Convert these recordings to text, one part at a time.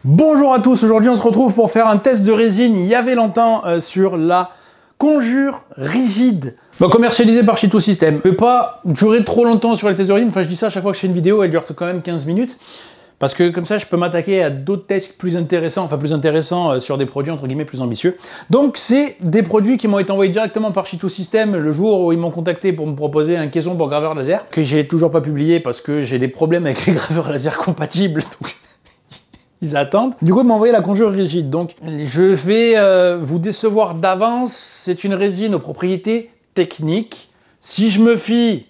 Bonjour à tous, aujourd'hui on se retrouve pour faire un test de résine il y avait longtemps sur la Conjure Rigide. Donc commercialisée par Shitou System. Je ne vais pas durer trop longtemps sur les tests de résine, enfin je dis ça à chaque fois que je fais une vidéo, elle dure quand même 15 minutes. Parce que comme ça je peux m'attaquer à d'autres tests plus intéressants, sur des produits entre guillemets plus ambitieux. Donc c'est des produits qui m'ont été envoyés directement par Shitou System le jour où ils m'ont contacté pour me proposer un caisson pour graveur laser, que j'ai toujours pas publié parce que j'ai des problèmes avec les graveurs laser compatibles. Donc ils attendent. Du coup, ils m'ont envoyé la Conjure Rigide. Donc, je vais vous décevoir d'avance. C'est une résine aux propriétés techniques. Si je me fie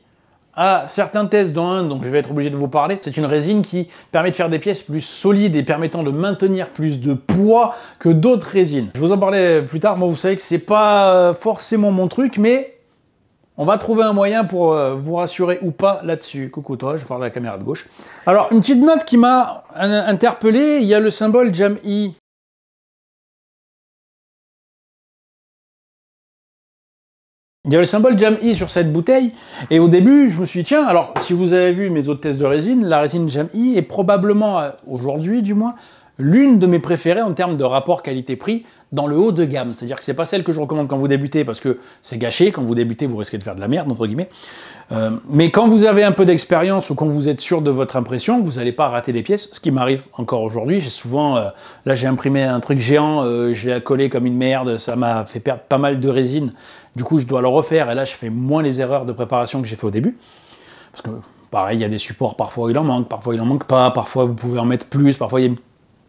à certains tests dont un, donc je vais être obligé de vous parler, c'est une résine qui permet de faire des pièces plus solides et permettant de maintenir plus de poids que d'autres résines. Je vous en parlais plus tard. Moi, vous savez que c'est pas forcément mon truc, mais on va trouver un moyen pour vous rassurer ou pas là-dessus. Coucou toi, je parle à la caméra de gauche. Alors, une petite note qui m'a interpellé, il y a le symbole Jam'i. Il y a le symbole Jam'i sur cette bouteille, et au début, je me suis dit, tiens, alors, si vous avez vu mes autres tests de résine, la résine Jam'i est probablement, aujourd'hui du moins, l'une de mes préférées en termes de rapport qualité-prix dans le haut de gamme. C'est-à-dire que c'est pas celle que je recommande quand vous débutez parce que c'est gâché. Quand vous débutez, vous risquez de faire de la merde, entre guillemets. Mais quand vous avez un peu d'expérience ou quand vous êtes sûr de votre impression, vous n'allez pas rater les pièces. Ce qui m'arrive encore aujourd'hui. J'ai souvent, là j'ai imprimé un truc géant, je l'ai collé comme une merde, ça m'a fait perdre pas mal de résine. Du coup, je dois le refaire et là je fais moins les erreurs de préparation que j'ai fait au début. Parce que pareil, il y a des supports, parfois il en manque pas, parfois vous pouvez en mettre plus, parfois il y a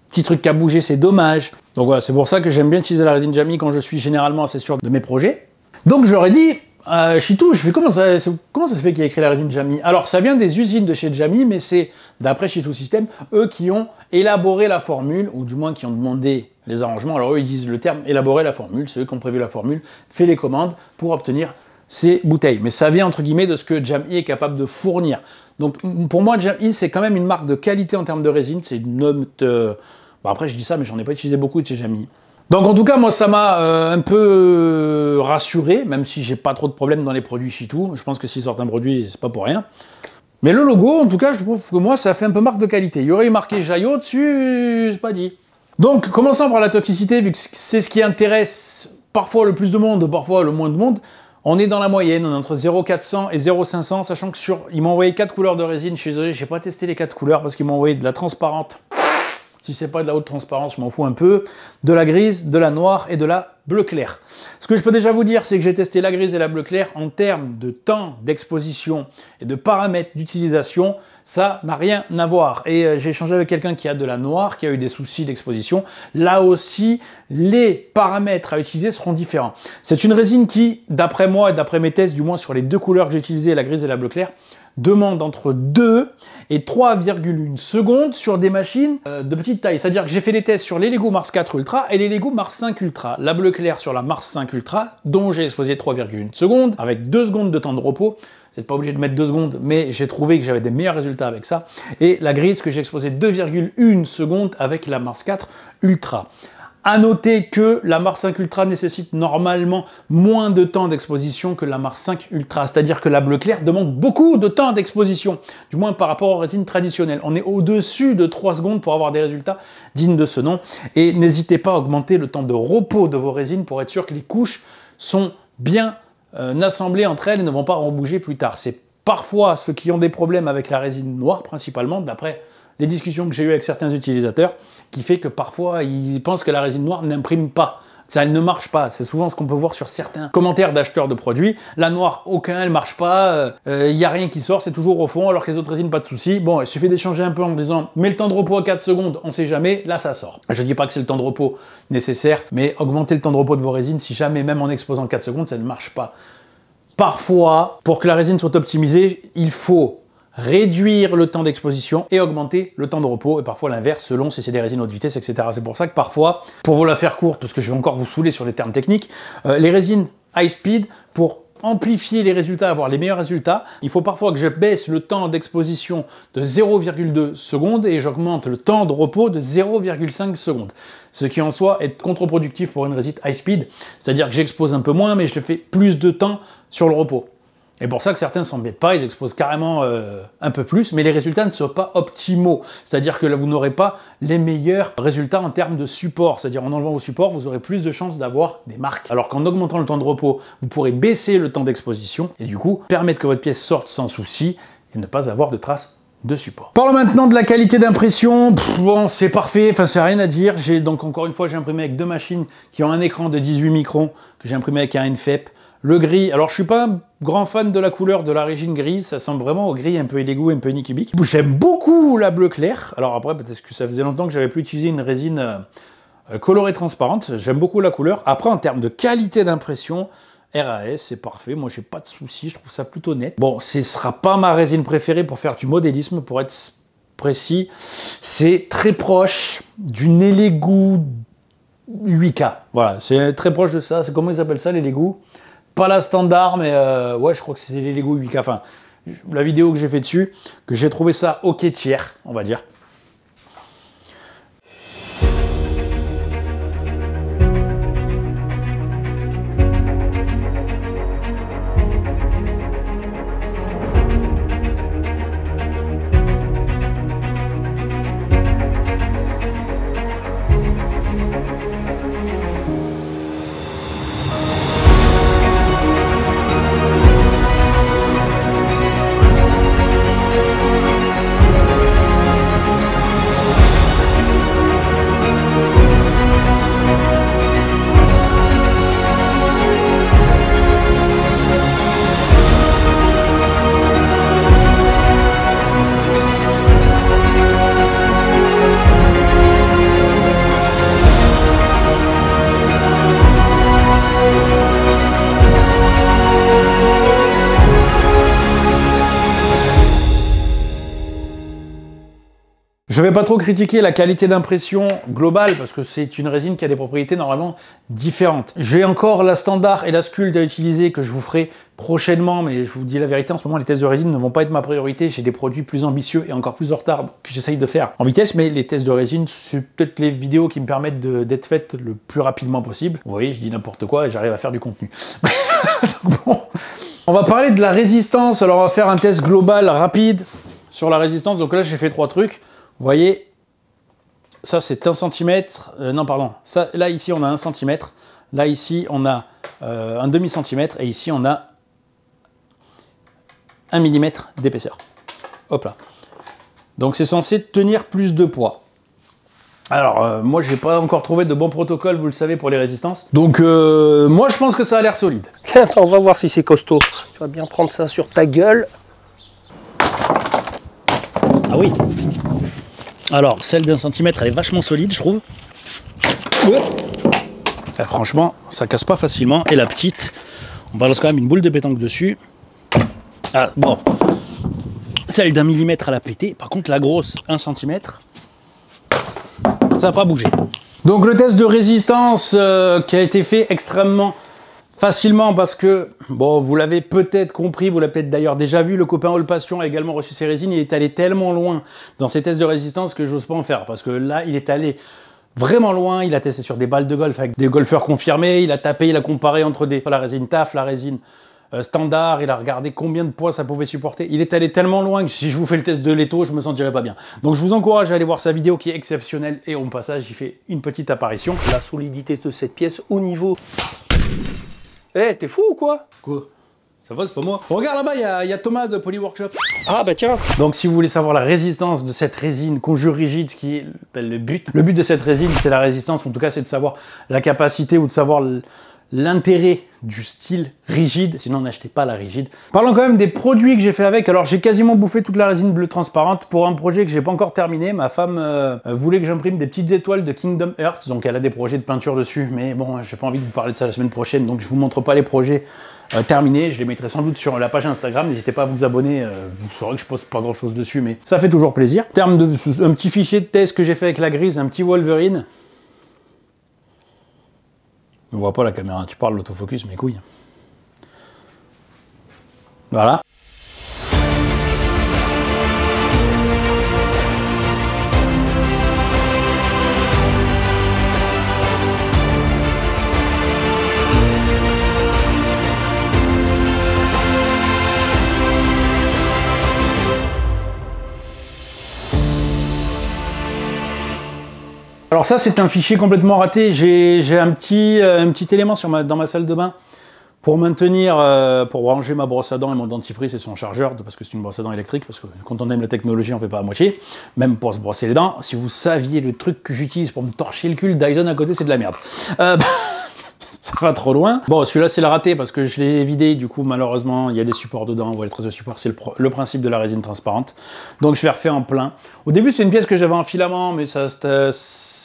petit truc qui a bougé, c'est dommage. Donc voilà, c'est pour ça que j'aime bien utiliser la résine Jam'i quand je suis généralement assez sûr de mes projets. Donc je leur ai dit, Shitou, je fais comment ça se fait qu'il a écrit la résine Jam'i? Alors ça vient des usines de chez Jam'i, mais c'est d'après Shitou System, eux qui ont élaboré la formule, ou du moins qui ont demandé les arrangements. Alors eux ils disent le terme élaborer la formule, c'est eux qui ont prévu la formule, fait les commandes pour obtenir ces bouteilles. Mais ça vient entre guillemets de ce que Jam'i est capable de fournir. Donc pour moi Jam'i c'est quand même une marque de qualité en termes de résine, c'est une note... Bon, après je dis ça mais j'en ai pas utilisé beaucoup de chez Jam'i. Donc en tout cas moi ça m'a un peu rassuré, même si j'ai pas trop de problèmes dans les produits Shitou. Je pense que s'ils sortent un produit c'est pas pour rien. Mais le logo en tout cas je trouve que moi ça fait un peu marque de qualité. Il y aurait marqué Jaillot dessus, c'est pas dit. Donc commençons par la toxicité vu que c'est ce qui intéresse parfois le plus de monde, parfois le moins de monde. On est dans la moyenne, on est entre 0,400 et 0,500, sachant que ils m'ont envoyé 4 couleurs de résine. Je suis désolé, j'ai pas testé les 4 couleurs parce qu'ils m'ont envoyé de la transparente. Si c'est pas de la haute transparence, je m'en fous un peu. De la grise, de la noire et de la bleu clair. Ce que je peux déjà vous dire, c'est que j'ai testé la grise et la bleu clair en termes de temps d'exposition et de paramètres d'utilisation. Ça n'a rien à voir. Et j'ai échangé avec quelqu'un qui a de la noire, qui a eu des soucis d'exposition. Là aussi, les paramètres à utiliser seront différents. C'est une résine qui, d'après moi et d'après mes tests, du moins sur les deux couleurs que j'ai utilisées, la grise et la bleu clair, demande entre 2 et 3,1 secondes sur des machines de petite taille. C'est-à-dire que j'ai fait les tests sur les Lego Mars 4 Ultra et les Lego Mars 5 Ultra. La bleu clair sur la Mars 5 Ultra, dont j'ai exposé 3,1 secondes, avec 2 secondes de temps de repos. Vous n'êtes pas obligé de mettre 2 secondes, mais j'ai trouvé que j'avais des meilleurs résultats avec ça. Et la grise que j'ai exposé 2,1 secondes avec la Mars 4 Ultra. À noter que la Mars 5 Ultra nécessite normalement moins de temps d'exposition que la Mars 5 Ultra, c'est-à-dire que la bleu clair demande beaucoup de temps d'exposition, du moins par rapport aux résines traditionnelles. On est au-dessus de 3 secondes pour avoir des résultats dignes de ce nom, et n'hésitez pas à augmenter le temps de repos de vos résines pour être sûr que les couches sont bien assemblées entre elles et ne vont pas rebouger plus tard. C'est parfois ceux qui ont des problèmes avec la résine noire, principalement, d'après les discussions que j'ai eues avec certains utilisateurs, qui fait que parfois ils pensent que la résine noire n'imprime pas. Ça, elle ne marche pas. C'est souvent ce qu'on peut voir sur certains commentaires d'acheteurs de produits. La noire, elle marche pas, il n'y a rien qui sort, c'est toujours au fond, alors que les autres résines, pas de souci. Bon, il suffit d'échanger un peu en disant, mets le temps de repos à 4 secondes, on sait jamais, là ça sort. Je dis pas que c'est le temps de repos nécessaire, mais augmentez le temps de repos de vos résines, si jamais, même en exposant 4 secondes, ça ne marche pas. Parfois, pour que la résine soit optimisée, il faut réduire le temps d'exposition et augmenter le temps de repos, et parfois l'inverse selon si c'est des résines haute vitesse, etc. C'est pour ça que parfois, pour vous la faire courte, parce que je vais encore vous saouler sur les termes techniques, les résines high speed, pour amplifier les résultats, avoir les meilleurs résultats, il faut parfois que je baisse le temps d'exposition de 0,2 secondes et j'augmente le temps de repos de 0,5 secondes. Ce qui en soi est contre-productif pour une résine high speed, c'est-à-dire que j'expose un peu moins, mais je le fais plus de temps sur le repos. Et pour ça que certains s'embêtent pas, ils exposent carrément un peu plus, mais les résultats ne sont pas optimaux. C'est-à-dire que là, vous n'aurez pas les meilleurs résultats en termes de support. C'est-à-dire en enlevant vos supports, vous aurez plus de chances d'avoir des marques. Alors qu'en augmentant le temps de repos, vous pourrez baisser le temps d'exposition et du coup, permettre que votre pièce sorte sans souci et ne pas avoir de traces de support. Parlons maintenant de la qualité d'impression. Bon, c'est parfait, enfin c'est rien à dire. Donc encore une fois, j'ai imprimé avec deux machines qui ont un écran de 18 microns que j'ai imprimé avec un NFEP. Le gris, alors je suis pas un grand fan de la couleur de la résine grise, ça ressemble vraiment au gris un peu Lego, un peu Nicky Bic. J'aime beaucoup la bleu clair. Alors après, peut-être que ça faisait longtemps que j'avais plus utilisé une résine colorée transparente. J'aime beaucoup la couleur. Après, en termes de qualité d'impression, RAS, c'est parfait. Moi, j'ai pas de soucis. Je trouve ça plutôt net. Bon, ce sera pas ma résine préférée pour faire du modélisme, pour être précis. C'est très proche d'une Lego 8K. Voilà, c'est très proche de ça. C'est comment ils appellent ça, les Lego? Pas la standard, mais ouais, je crois que c'est les Lego 8K. Enfin, la vidéo que j'ai fait dessus, que j'ai trouvé ça ok tiers, on va dire. Je vais pas trop critiquer la qualité d'impression globale parce que c'est une résine qui a des propriétés normalement différentes. J'ai encore la standard et la sculpte à utiliser que je vous ferai prochainement, mais je vous dis la vérité, en ce moment les tests de résine ne vont pas être ma priorité. J'ai des produits plus ambitieux et encore plus en retard que j'essaye de faire en vitesse, mais les tests de résine, c'est peut-être les vidéos qui me permettent d'être faites le plus rapidement possible. Vous voyez, je dis n'importe quoi et j'arrive à faire du contenu. Donc, bon. On va parler de la résistance, alors on va faire un test global rapide sur la résistance. Donc là j'ai fait 3 trucs. Vous voyez, ça c'est 1 cm, non pardon, ça, là ici on a 1 cm, là ici on a un demi-centimètre et ici on a 1 mm d'épaisseur. Hop là. Donc c'est censé tenir plus de poids. Alors moi j'ai pas encore trouvé de bon protocole, vous le savez, pour les résistances. Donc moi je pense que ça a l'air solide. On va voir si c'est costaud. Tu vas bien prendre ça sur ta gueule. Ah oui. Alors, celle d'1 centimètre, elle est vachement solide, je trouve. Franchement, ça casse pas facilement. Et la petite, on balance quand même une boule de pétanque dessus. Ah, bon. Celle d'1 millimètre, elle a pété. Par contre, la grosse, 1 centimètre, ça n'a pas bougé. Donc, le test de résistance qui a été fait extrêmement facilement parce que, bon, vous l'avez peut-être compris, vous l'avez peut-être d'ailleurs déjà vu, le copain All Passion a également reçu ses résines, il est allé tellement loin dans ses tests de résistance que j'ose pas en faire, parce que là, il est allé vraiment loin, il a testé sur des balles de golf avec des golfeurs confirmés, il a tapé, il a comparé entre la résine TAF, la résine standard, il a regardé combien de poids ça pouvait supporter. Il est allé tellement loin que si je vous fais le test de l'étau, je me sentirais pas bien. Donc je vous encourage à aller voir sa vidéo qui est exceptionnelle, et au passage, il fait une petite apparition. La solidité de cette pièce au niveau... Eh, t'es fou ou quoi? Quoi? Ça va, c'est pas moi. Regarde là-bas, il y a Thomas de Poly Workshop. Ah bah tiens. Donc si vous voulez savoir la résistance de cette résine conjure rigide, ce qui est le but. Le but de cette résine, c'est la résistance, en tout cas c'est de savoir la capacité ou de savoir l'intérêt du style rigide, sinon n'achetez pas la rigide. Parlons quand même des produits que j'ai fait avec. Alors j'ai quasiment bouffé toute la résine bleue transparente pour un projet que j'ai pas encore terminé. Ma femme voulait que j'imprime des petites étoiles de Kingdom Hearts, donc elle a des projets de peinture dessus, mais bon, j'ai pas envie de vous parler de ça la semaine prochaine, donc je vous montre pas les projets terminés. Je les mettrai sans doute sur la page Instagram, n'hésitez pas à vous abonner, vous saurez que je poste pas grand chose dessus, mais ça fait toujours plaisir. En termes de un petit fichier de test que j'ai fait avec la grise, un petit Wolverine. On voit pas la caméra, tu parles l'autofocus, mes couilles. Voilà. Alors ça, c'est un fichier complètement raté. J'ai un petit élément dans ma salle de bain pour maintenir, pour brancher ma brosse à dents et mon dentifrice et son chargeur, parce que c'est une brosse à dents électrique, parce que quand on aime la technologie, on fait pas à moitié, même pour se brosser les dents. Si vous saviez le truc que j'utilise pour me torcher le cul, le Dyson à côté, c'est de la merde. Ça va trop loin. Bon, celui-là, c'est le raté parce que je l'ai vidé. Du coup, malheureusement, il y a des supports dedans. Vous voyez le traces de support, c'est le principe de la résine transparente. Donc, je l'ai refait en plein. Au début, c'est une pièce que j'avais en filament, mais ça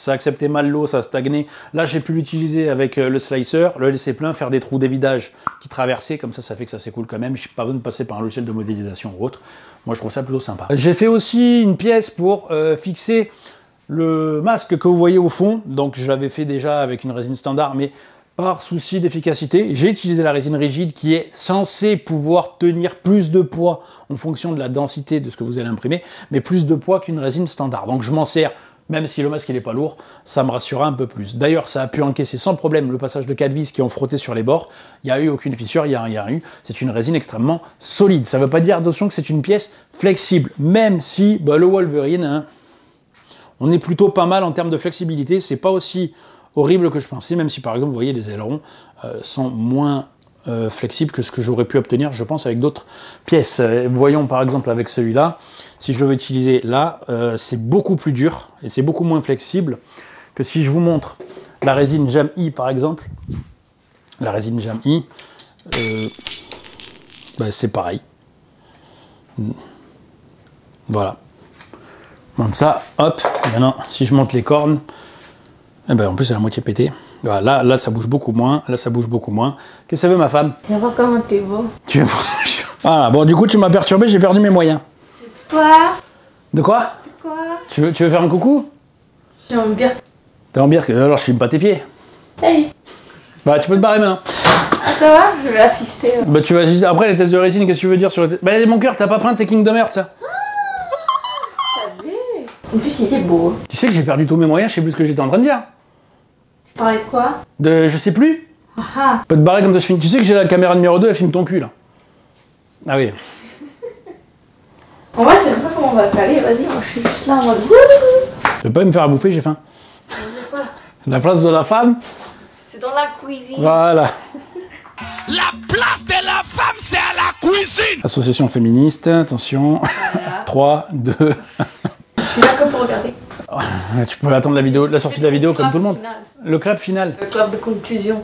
acceptait mal l'eau, ça stagnait. Là, j'ai pu l'utiliser avec le slicer, le laisser plein, faire des trous d'évidage qui traversaient. Comme ça fait que ça s'écoule quand même. Je n'ai pas besoin de passer par un logiciel de modélisation ou autre. Moi, je trouve ça plutôt sympa. J'ai fait aussi une pièce pour fixer le masque que vous voyez au fond. Donc, je l'avais fait déjà avec une résine standard, mais par souci d'efficacité, j'ai utilisé la résine rigide qui est censée pouvoir tenir plus de poids en fonction de la densité de ce que vous allez imprimer, mais plus de poids qu'une résine standard. Donc je m'en sers, même si le masque n'est pas lourd, ça me rassurera un peu plus. D'ailleurs, ça a pu encaisser sans problème le passage de 4 vis qui ont frotté sur les bords. Il n'y a eu aucune fissure, il n'y a rien eu. C'est une résine extrêmement solide. Ça ne veut pas dire, attention, que c'est une pièce flexible, même si le Wolverine, hein, on est plutôt pas mal en termes de flexibilité. C'est pas aussi horrible que je pensais, même si par exemple, vous voyez, les ailerons sont moins flexibles que ce que j'aurais pu obtenir, je pense, avec d'autres pièces. Voyons par exemple avec celui-là, si je le veux utiliser là, c'est beaucoup plus dur et c'est beaucoup moins flexible que si je vous montre la résine Jam-I par exemple. La résine Jam-I, c'est pareil. Voilà. Donc ça, hop, maintenant, si je monte les cornes, eh ben, en plus, c'est la moitié pété. Voilà, là, ça bouge beaucoup moins. Là, ça bouge beaucoup moins. Qu'est-ce que ça veut, ma femme? Viens voir comment t'es beau. Tu veux voir? Voilà, bon, du coup, tu m'as perturbé, j'ai perdu mes moyens. C'est quoi? De quoi? C'est quoi? Tu veux faire un coucou? Je suis en bière. T'es en bière? Alors, je filme pas tes pieds. Salut. Bah, tu peux te barrer maintenant. Ah, ça va? Je vais assister. Bah, tu vas assister. Après, les tests de résine, qu'est-ce que tu veux dire sur le... Bah, mon cœur, t'as pas peint tes Kingdom Hearts, ça? T'as vu? En plus, il était beau. Tu sais que j'ai perdu tous mes moyens, je sais plus ce que j'étais en train de dire. Tu parlais de quoi? Je sais plus. Ah. Peux te barrer comme ça, je filme. Tu sais que j'ai la caméra numéro 2, elle filme ton cul, là. Ah oui. Bon, moi, je sais pas comment on va caler. Vas-y, moi, je suis juste là en mode... Tu veux pas me faire à bouffer, j'ai faim. La place de la femme? C'est dans la cuisine. Voilà. La place de la femme, c'est à la cuisine. Association féministe, attention. Voilà. 3, 2... Je suis là que pour regarder. Tu peux attendre la sortie de la vidéo comme tout le monde. Final. Le clap final. Le clap de conclusion.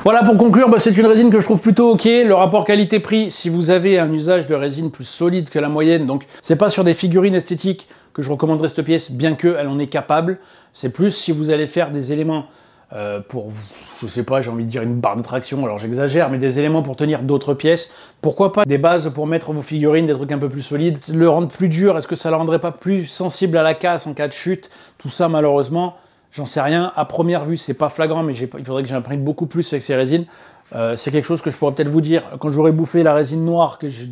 Voilà, pour conclure, c'est une résine que je trouve plutôt ok. Le rapport qualité-prix, si vous avez un usage de résine plus solide que la moyenne, donc c'est pas sur des figurines esthétiques que je recommanderais cette pièce, bien qu'elle en est capable. C'est plus si vous allez faire des éléments pour, je sais pas, j'ai envie de dire une barre de traction, alors j'exagère, mais des éléments pour tenir d'autres pièces. Pourquoi pas des bases pour mettre vos figurines, des trucs un peu plus solides. Le rendre plus dur, est-ce que ça la rendrait pas plus sensible à la casse en cas de chute? Tout ça, malheureusement, j'en sais rien. À première vue, c'est pas flagrant, mais il faudrait que j'imprime beaucoup plus avec ces résines. C'est quelque chose que je pourrais peut-être vous dire quand j'aurai bouffé la résine noire, que je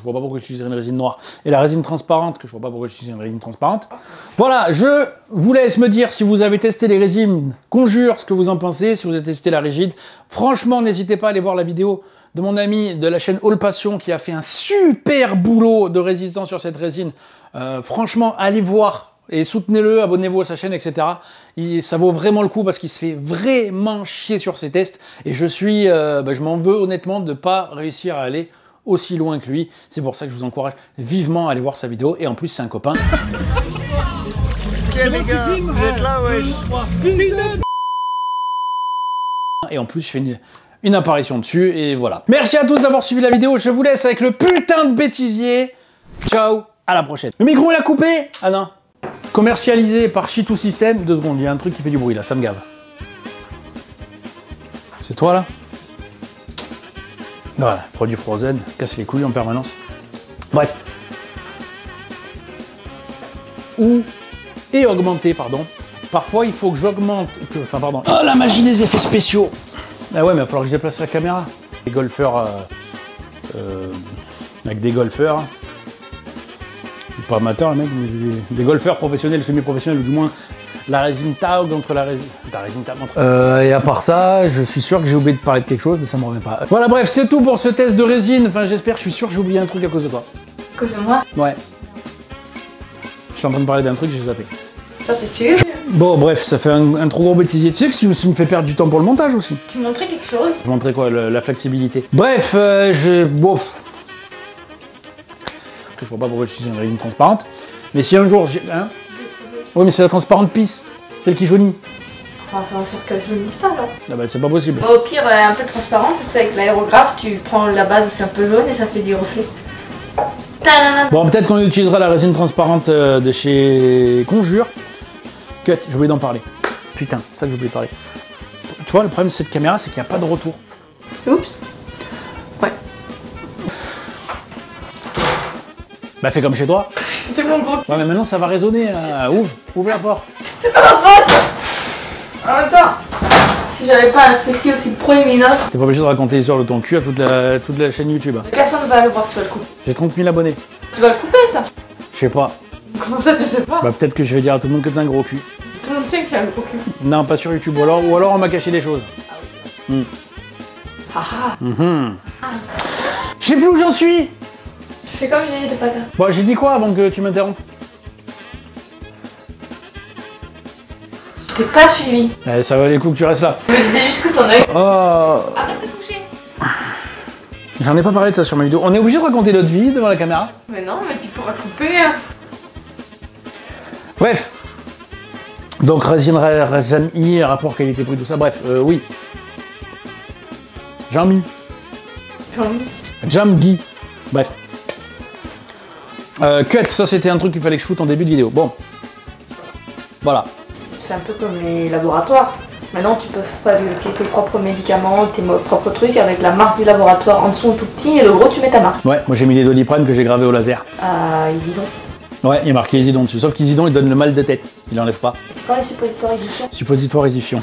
vois pas pourquoi j'utiliserais une résine noire, et la résine transparente, que je vois pas pourquoi j'utiliserais une résine transparente. Voilà, je vous laisse me dire si vous avez testé les résines Conjure, ce que vous en pensez, si vous avez testé la rigide. Franchement, n'hésitez pas à aller voir la vidéo de mon ami de la chaîne All Passion qui a fait un super boulot de résistance sur cette résine. Franchement, allez voir. Et soutenez-le, abonnez-vous à sa chaîne, etc. Ça vaut vraiment le coup parce qu'il se fait vraiment chier sur ses tests. Et je m'en veux honnêtement de ne pas réussir à aller aussi loin que lui. C'est pour ça que je vous encourage vivement à aller voir sa vidéo. Et en plus, c'est un copain. Ok les gars, vous êtes là, wesh. Et en plus, je fais une apparition dessus. Et voilà. Merci à tous d'avoir suivi la vidéo. Je vous laisse avec le putain de bêtisier. Ciao, à la prochaine. Le micro, il a coupé? Ah non. Commercialisé par Shitou System. 2 secondes, il y a un truc qui fait du bruit là, ça me gave. C'est toi là? Voilà, produit Frozen, casse les couilles en permanence. Bref. Et augmenter, pardon. Parfois il faut que j'augmente. Enfin, pardon. Oh la magie des effets spéciaux! Ah ouais, mais il va falloir que je déplace la caméra. Des golfeurs. Avec des golfeurs. Pas amateurs les mecs, mais des golfeurs professionnels, semi-professionnels, ou du moins la résine tag entre la résine. Et à part ça, je suis sûr que j'ai oublié de parler de quelque chose, mais ça me revient pas. Voilà, bref, c'est tout pour ce test de résine. Enfin, j'espère, je suis sûr que j'ai oublié un truc à cause de toi. À cause de moi? Ouais. Je suis en train de parler d'un truc, j'ai zappé. Ça, c'est sûr. Bon, bref, ça fait un trop gros bêtisier. Tu sais que ça me fait perdre du temps pour le montage aussi. Tu montrais quelque chose. Je montrais quoi, la flexibilité. Bref, bon. Je vois pas pourquoi je suis une résine transparente. Mais si un jour j'ai. Hein oui, mais c'est la transparente pisse. Celle qui jaunit. On va faire en sorte qu'elle jaunisse pas, là. Ah bah, c'est pas possible. Au pire, un peu transparente, c'est avec l'aérographe, tu prends la base où c'est un peu jaune et ça fait du reflet. Tadam. Bon, peut-être qu'on utilisera la résine transparente de chez Conjure. Cut, j'ai oublié d'en parler. Putain, c'est ça que j'ai oublié de parler. Tu vois, le problème de cette caméra, c'est qu'il n'y a pas de retour. Oups. Ouais. Bah, fais comme chez toi. C'est mon gros. Ouais, mais maintenant ça va résonner. Hein. Ouvre la porte. C'est pas ma faute. En même temps, si j'avais pas un sexy aussi proéminent, T'es pas obligé de raconter l'histoire de ton cul à toute la chaîne YouTube. personne ne va le voir, tu vas le couper. J'ai 30 000 abonnés. Tu vas le couper, ça. Je sais pas. Comment ça, tu sais pas? Bah, peut-être que je vais dire à tout le monde que t'as un gros cul. Tout le monde sait que j'ai un gros cul. Non, pas sur YouTube. Ou alors on m'a caché des choses. Ah ah. Je sais plus où j'en suis. Je fais comme j'ai des patins. Bon, j'ai dit quoi avant que tu m'interrompes? Je t'ai pas suivi. Ça valait le coup que tu restes là. Je me disais juste que ton œil. Oh. Arrête de toucher. J'en ai pas parlé de ça sur ma vidéo. On est obligé de raconter notre vie devant la caméra? Mais non, mais tu pourras couper. Hein. Bref. Donc, résine Jam-I, rapport qualité-prix, tout ça. Bref, oui. Jam-I. Jam-Di. Bref. Cut, ça c'était un truc qu'il fallait que je foute en début de vidéo. Bon. Voilà. C'est un peu comme les laboratoires. Maintenant, tu peux fabriquer tes propres médicaments, tes propres trucs avec la marque du laboratoire en dessous tout petit et le gros, tu mets ta marque. Ouais, moi j'ai mis des Doliprane que j'ai gravé au laser. Isidon. Ouais, il y a marqué Isidon dessus. Sauf qu'Isidon il donne le mal de tête. Il enlève pas. C'est quoi les suppositoires éditions? Suppositoire Isifion.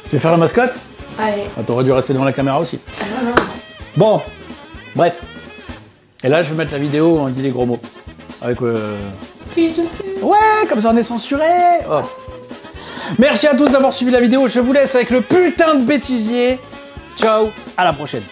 Tu veux faire la mascotte? Allez. Ah, t'aurais dû rester devant la caméra aussi. Non, non. Bon. Bref. Et là, je vais mettre la vidéo où on dit les gros mots. Avec Fils de pute. Ouais, comme ça on est censuré. Oh. Merci à tous d'avoir suivi la vidéo. Je vous laisse avec le putain de bêtisier. Ciao, à la prochaine.